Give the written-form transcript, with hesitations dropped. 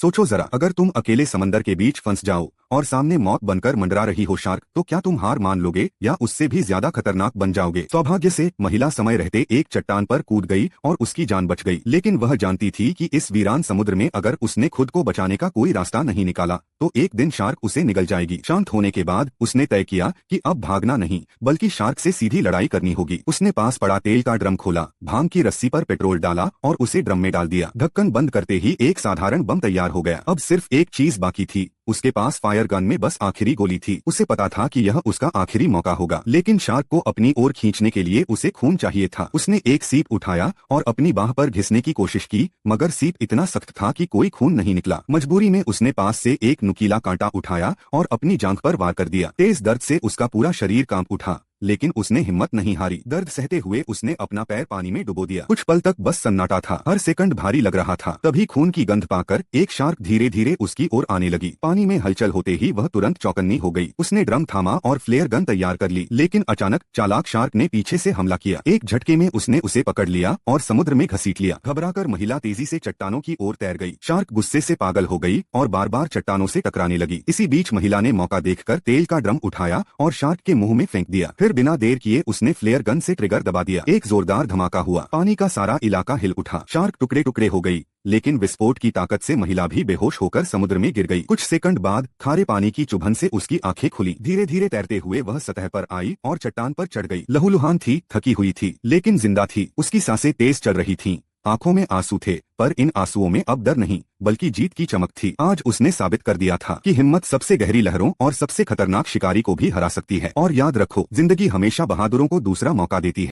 सोचो जरा, अगर तुम अकेले समंदर के बीच फंस जाओ और सामने मौत बनकर मंडरा रही हो शार्क, तो क्या तुम हार मान लोगे या उससे भी ज्यादा खतरनाक बन जाओगे? सौभाग्य से महिला समय रहते एक चट्टान पर कूद गई और उसकी जान बच गई, लेकिन वह जानती थी कि इस वीरान समुद्र में अगर उसने खुद को बचाने का कोई रास्ता नहीं निकाला तो एक दिन शार्क उसे निगल जाएगी। शांत होने के बाद उसने तय किया कि अब भागना नहीं बल्कि शार्क से सीधी लड़ाई करनी होगी। उसने पास पड़ा तेल का ड्रम खोला, भांग की रस्सी पर पेट्रोल डाला और उसे ड्रम में डाल दिया। ढक्कन बंद करते ही एक साधारण बम तैयार हो गया। अब सिर्फ एक चीज बाकी थी, उसके पास फायर गन में बस आखिरी गोली थी। उसे पता था कि यह उसका आखिरी मौका होगा, लेकिन शार्क को अपनी ओर खींचने के लिए उसे खून चाहिए था। उसने एक सीप उठाया और अपनी बाह पर घिसने की कोशिश की, मगर सीप इतना सख्त था कि कोई खून नहीं निकला। मजबूरी में उसने पास से एक नुकीला कांटा उठाया और अपनी जांघ पर वार कर दिया। तेज दर्द से उसका पूरा शरीर कांप उठा, लेकिन उसने हिम्मत नहीं हारी। दर्द सहते हुए उसने अपना पैर पानी में डुबो दिया। कुछ पल तक बस सन्नाटा था, हर सेकंड भारी लग रहा था। तभी खून की गंध पाकर एक शार्क धीरे धीरे उसकी ओर आने लगी। पानी में हलचल होते ही वह तुरंत चौकन्नी हो गई। उसने ड्रम थामा और फ्लेयर गन तैयार कर ली, लेकिन अचानक चालाक शार्क ने पीछे से हमला किया। एक झटके में उसने उसे पकड़ लिया और समुद्र में घसीट लिया। घबराकर महिला तेजी से चट्टानों की ओर तैर गई। शार्क गुस्से से पागल हो गई और बार बार चट्टानों से टकराने लगी। इसी बीच महिला ने मौका देखकर तेल का ड्रम उठाया और शार्क के मुंह में फेंक दिया। फिर बिना देर किए उसने फ्लेयर गन से ट्रिगर दबा दिया। एक जोरदार धमाका हुआ, पानी का सारा इलाका हिल उठा। शार्क टुकड़े टुकड़े हो गई, लेकिन विस्फोट की ताकत से महिला भी बेहोश होकर समुद्र में गिर गई। कुछ सेकंड बाद खारे पानी की चुभन से उसकी आंखें खुली। धीरे धीरे तैरते हुए वह सतह पर आई और चट्टान पर चढ़ गई। लहूलुहान थी, थकी हुई थी, लेकिन जिंदा थी। उसकी सांसें तेज चल रही थीं, आंखों में आंसू थे, पर इन आंसुओं में अब डर नहीं बल्कि जीत की चमक थी। आज उसने साबित कर दिया था कि हिम्मत सबसे गहरी लहरों और सबसे खतरनाक शिकारी को भी हरा सकती है। और याद रखो, जिंदगी हमेशा बहादुरों को दूसरा मौका देती है।